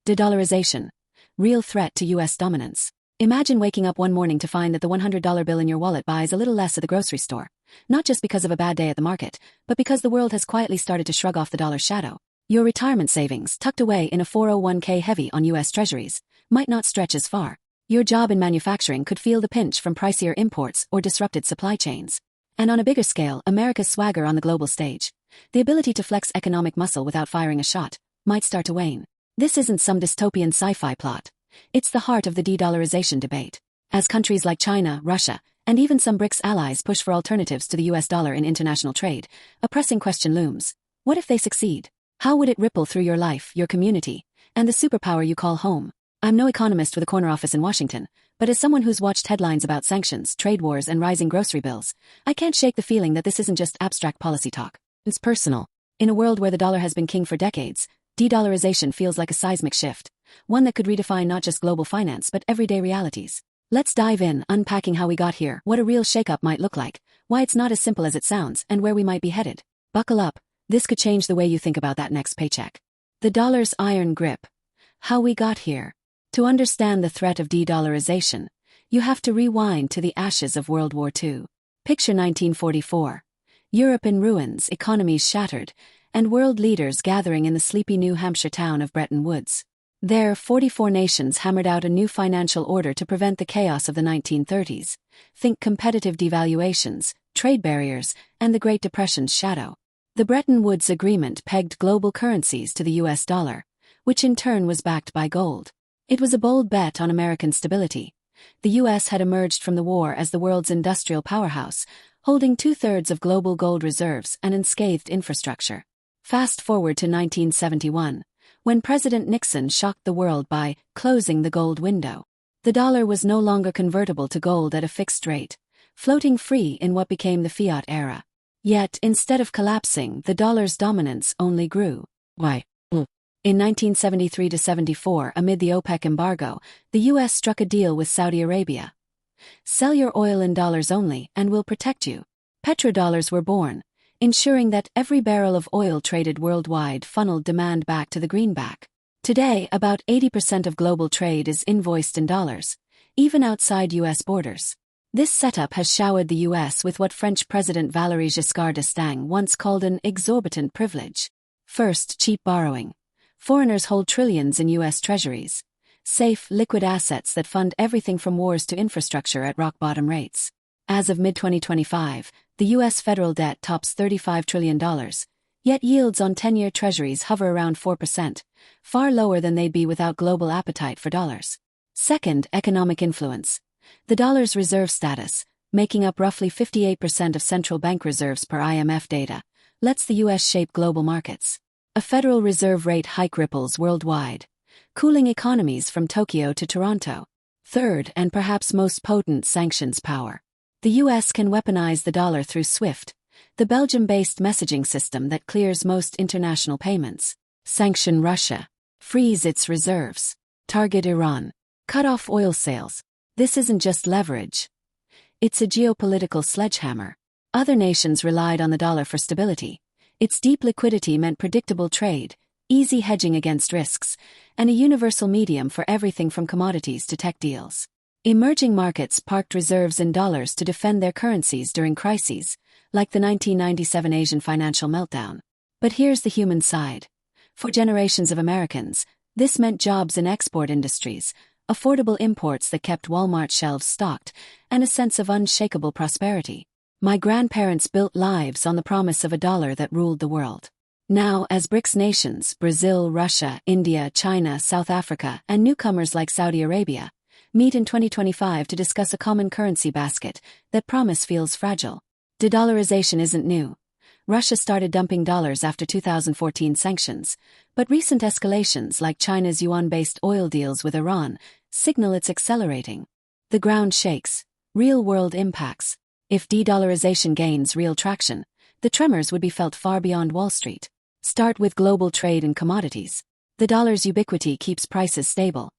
De-Dollarization. Real threat to US dominance. Imagine waking up one morning to find that the $100 bill in your wallet buys a little less at the grocery store. Not just because of a bad day at the market, but because the world has quietly started to shrug off the dollar's shadow. Your retirement savings, tucked away in a 401k heavy on US Treasuries, might not stretch as far. Your job in manufacturing could feel the pinch from pricier imports or disrupted supply chains. And on a bigger scale, America's swagger on the global stage, the ability to flex economic muscle without firing a shot, might start to wane. This isn't some dystopian sci-fi plot. It's the heart of the de-dollarization debate. As countries like China, Russia, and even some BRICS allies push for alternatives to the US dollar in international trade, a pressing question looms. What if they succeed? How would it ripple through your life, your community, and the superpower you call home? I'm no economist with a corner office in Washington, but as someone who's watched headlines about sanctions, trade wars, and rising grocery bills, I can't shake the feeling that this isn't just abstract policy talk. It's personal. In a world where the dollar has been king for decades, de-dollarization feels like a seismic shift, one that could redefine not just global finance but everyday realities. Let's dive in, unpacking how we got here, what a real shakeup might look like, why it's not as simple as it sounds, and where we might be headed. Buckle up, this could change the way you think about that next paycheck. The dollar's iron grip. How we got here. To understand the threat of de-dollarization, you have to rewind to the ashes of World War II. Picture 1944. Europe in ruins, economies shattered, and world leaders gathering in the sleepy New Hampshire town of Bretton Woods. There, 44 nations hammered out a new financial order to prevent the chaos of the 1930s. Think competitive devaluations, trade barriers, and the Great Depression's shadow. The Bretton Woods Agreement pegged global currencies to the US dollar, which in turn was backed by gold. It was a bold bet on American stability. The US had emerged from the war as the world's industrial powerhouse, holding 2/3 of global gold reserves and unscathed infrastructure. Fast forward to 1971, when President Nixon shocked the world by closing the gold window. The dollar was no longer convertible to gold at a fixed rate, floating free in what became the fiat era. Yet, instead of collapsing, the dollar's dominance only grew. Why? In 1973-74, amid the OPEC embargo, the US struck a deal with Saudi Arabia. Sell your oil in dollars only, and we'll protect you. Petrodollars were born, ensuring that every barrel of oil traded worldwide funneled demand back to the greenback. Today, about 80% of global trade is invoiced in dollars, even outside US borders. This setup has showered the US with what French President Valéry Giscard d'Estaing once called an exorbitant privilege. First, cheap borrowing. Foreigners hold trillions in US Treasuries. Safe, liquid assets that fund everything from wars to infrastructure at rock-bottom rates. As of mid-2025, the US federal debt tops $35 trillion, yet yields on 10-year treasuries hover around 4%, far lower than they'd be without global appetite for dollars. Second, economic influence. The dollar's reserve status, making up roughly 58% of central bank reserves per IMF data, lets the US shape global markets. A Federal Reserve rate hike ripples worldwide, cooling economies from Tokyo to Toronto. Third, and perhaps most potent, sanctions power. The US can weaponize the dollar through SWIFT, the Belgium-based messaging system that clears most international payments. Sanction Russia. Freeze its reserves. Target Iran. Cut off oil sales. This isn't just leverage. It's a geopolitical sledgehammer. Other nations relied on the dollar for stability. Its deep liquidity meant predictable trade, easy hedging against risks, and a universal medium for everything from commodities to tech deals. Emerging markets parked reserves in dollars to defend their currencies during crises, like the 1997 Asian financial meltdown. But here's the human side. For generations of Americans, this meant jobs in export industries, affordable imports that kept Walmart shelves stocked, and a sense of unshakable prosperity. My grandparents built lives on the promise of a dollar that ruled the world. Now, as BRICS nations, Brazil, Russia, India, China, South Africa, and newcomers like Saudi Arabia, meet in 2025 to discuss a common currency basket, that promise feels fragile. De-dollarization isn't new. Russia started dumping dollars after 2014 sanctions, but recent escalations like China's yuan-based oil deals with Iran signal it's accelerating. The ground shakes. Real-world impacts. If de-dollarization gains real traction, the tremors would be felt far beyond Wall Street. Start with global trade and commodities. The dollar's ubiquity keeps prices stable.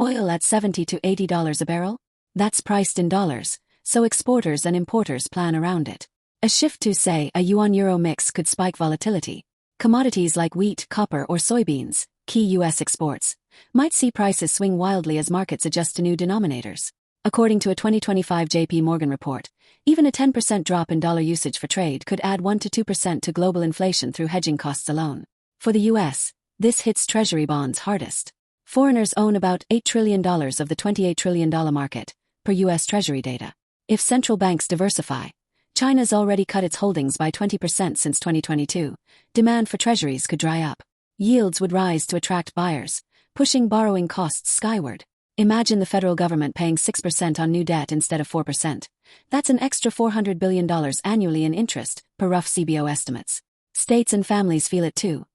Oil at $70 to $80 a barrel? That's priced in dollars, so exporters and importers plan around it. A shift to, say, a yuan-euro mix could spike volatility. Commodities like wheat, copper, or soybeans, key U.S. exports, might see prices swing wildly as markets adjust to new denominators. According to a 2025 J.P. Morgan report, even a 10% drop in dollar usage for trade could add 1 to 2% to global inflation through hedging costs alone. For the U.S., this hits Treasury bonds hardest. Foreigners own about $8 trillion of the $28 trillion market, per U.S. Treasury data. If central banks diversify, China's already cut its holdings by 20% since 2022. Demand for treasuries could dry up. Yields would rise to attract buyers, pushing borrowing costs skyward. Imagine the federal government paying 6% on new debt instead of 4%. That's an extra $400 billion annually in interest, per rough CBO estimates. States and families feel it too.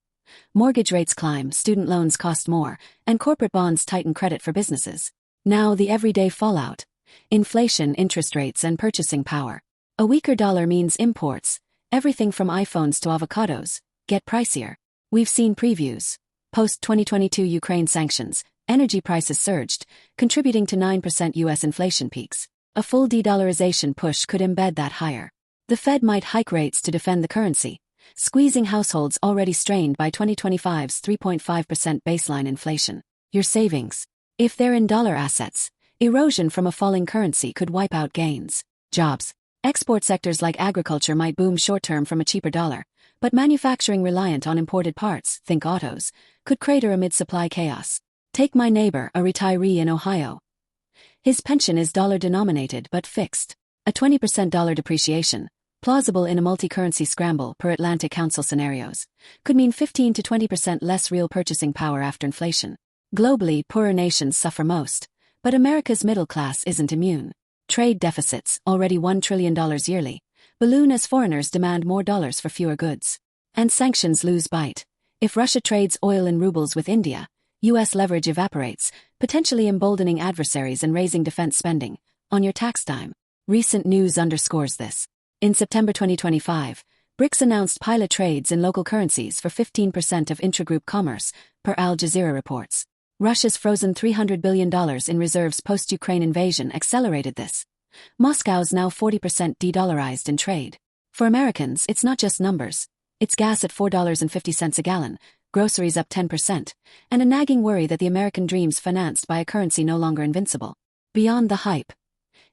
Mortgage rates climb, student loans cost more, and corporate bonds tighten credit for businesses. Now the everyday fallout. Inflation, interest rates, and purchasing power. A weaker dollar means imports, everything from iPhones to avocados, get pricier. We've seen previews. Post-2022 Ukraine sanctions, energy prices surged, contributing to 9% U.S. inflation peaks. A full de-dollarization push could embed that higher. The Fed might hike rates to defend the currency, squeezing households already strained by 2025's 3.5% baseline inflation. Your savings, if they're in dollar assets, erosion from a falling currency could wipe out gains. Jobs. Export sectors like agriculture might boom short-term from a cheaper dollar, but manufacturing reliant on imported parts, think autos, could crater amid supply chaos. Take my neighbor, a retiree in Ohio. His pension is dollar-denominated but fixed. A 20% dollar depreciation, plausible in a multi-currency scramble per Atlantic Council scenarios, could mean 15 to 20% less real purchasing power after inflation. Globally, poorer nations suffer most, but America's middle class isn't immune. Trade deficits, already $1 trillion yearly, balloon as foreigners demand more dollars for fewer goods. And sanctions lose bite. If Russia trades oil in rubles with India, U.S. leverage evaporates, potentially emboldening adversaries and raising defense spending, on your tax dime. Recent news underscores this. In September 2025, BRICS announced pilot trades in local currencies for 15% of intragroup commerce, per Al Jazeera reports. Russia's frozen $300 billion in reserves post-Ukraine invasion accelerated this. Moscow's now 40% de-dollarized in trade. For Americans, it's not just numbers. It's gas at $4.50 a gallon, groceries up 10%, and a nagging worry that the American dream's financed by a currency no longer invincible. Beyond the hype.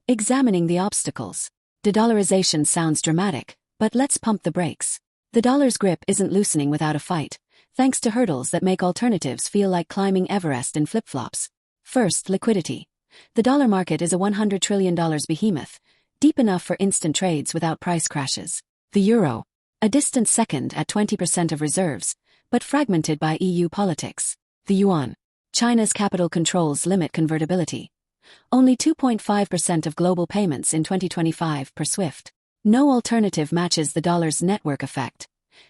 Examining the obstacles. De-dollarization sounds dramatic, but let's pump the brakes. The dollar's grip isn't loosening without a fight, thanks to hurdles that make alternatives feel like climbing Everest in flip-flops. First, liquidity. The dollar market is a $100 trillion behemoth, deep enough for instant trades without price crashes. The euro. A distant second at 20% of reserves, but fragmented by EU politics. The yuan. China's capital controls limit convertibility. Only 2.5% of global payments in 2025 per SWIFT. No alternative matches the dollar's network effect.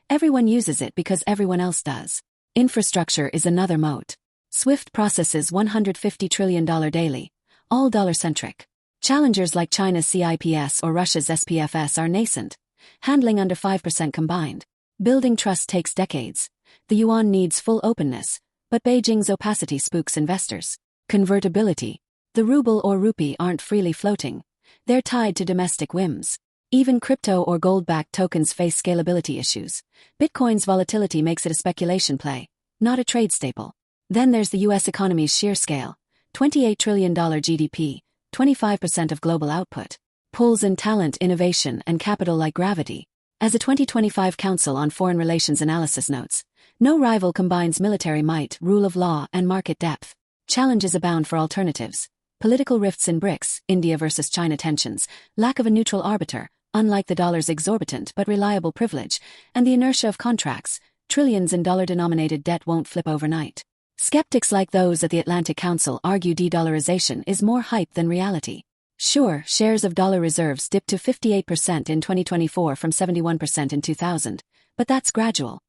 Everyone uses it because everyone else does. Infrastructure is another moat. SWIFT processes $150 trillion daily, all dollar-centric. Challengers like China's CIPS or Russia's SPFS are nascent, handling under 5% combined. Building trust takes decades. The yuan needs full openness, but Beijing's opacity spooks investors. Convertibility. The ruble or rupee aren't freely floating. They're tied to domestic whims. Even crypto or gold-backed tokens face scalability issues. Bitcoin's volatility makes it a speculation play, not a trade staple. Then there's the U.S. economy's sheer scale. $28 trillion GDP, 25% of global output. Pulls in talent, innovation, and capital like gravity. As a 2025 Council on Foreign Relations analysis notes, no rival combines military might, rule of law, and market depth. Challenges abound for alternatives. Political rifts in BRICS, India versus China tensions, lack of a neutral arbiter, unlike the dollar's exorbitant but reliable privilege, and the inertia of contracts, trillions in dollar-denominated debt won't flip overnight. Skeptics like those at the Atlantic Council argue de-dollarization is more hype than reality. Sure, shares of dollar reserves dipped to 58% in 2024 from 71% in 2000, but that's gradual.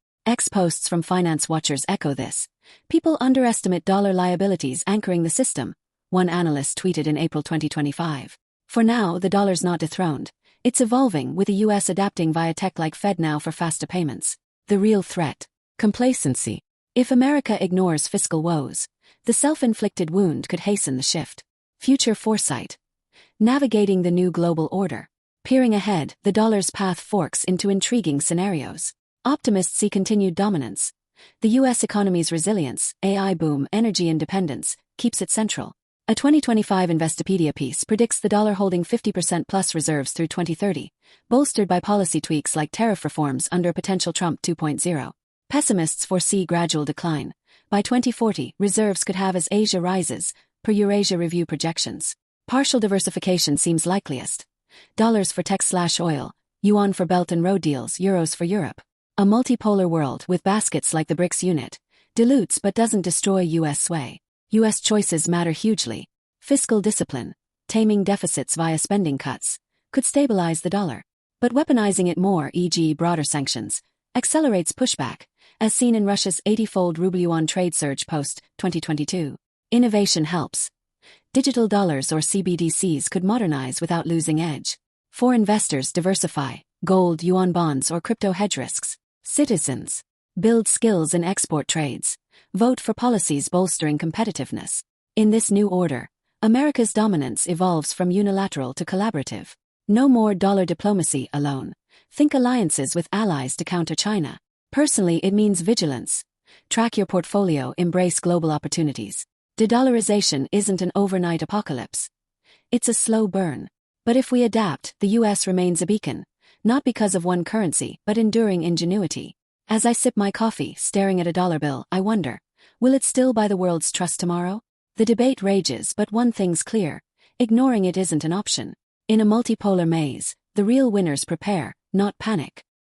Posts from finance watchers echo this. People underestimate dollar liabilities anchoring the system, one analyst tweeted in April 2025. For now, the dollar's not dethroned. It's evolving, with the US adapting via tech like FedNow for faster payments. The real threat. Complacency. If America ignores fiscal woes, the self-inflicted wound could hasten the shift. Future foresight. Navigating the new global order. Peering ahead, the dollar's path forks into intriguing scenarios. Optimists see continued dominance. The US economy's resilience, AI boom, energy independence, keeps it central. A 2025 Investopedia piece predicts the dollar holding 50% plus reserves through 2030, bolstered by policy tweaks like tariff reforms under a potential Trump 2.0. Pessimists foresee gradual decline. By 2040, reserves could halve as Asia rises, per Eurasia Review projections. Partial diversification seems likeliest. Dollars for tech/oil, yuan for Belt and Road deals, euros for Europe. A multipolar world with baskets like the BRICS unit dilutes but doesn't destroy US sway. US choices matter hugely. Fiscal discipline, taming deficits via spending cuts, could stabilize the dollar. But weaponizing it more, e.g. broader sanctions, accelerates pushback, as seen in Russia's 80-fold ruble-yuan trade surge post-2022. Innovation helps. Digital dollars or CBDCs could modernize without losing edge. For investors, diversify, gold, yuan bonds or crypto hedge risks. Citizens, build skills in export trades. Vote for policies bolstering competitiveness. In this new order, America's dominance evolves from unilateral to collaborative. No more dollar diplomacy alone. Think alliances with allies to counter China. Personally, it means vigilance. Track your portfolio, embrace global opportunities. De-Dollarization isn't an overnight apocalypse. It's a slow burn. But if we adapt, the US remains a beacon, not because of one currency, but enduring ingenuity. As I sip my coffee, staring at a dollar bill, I wonder, will it still buy the world's trust tomorrow? The debate rages, but one thing's clear: ignoring it isn't an option. In a multipolar maze, the real winners prepare, not panic.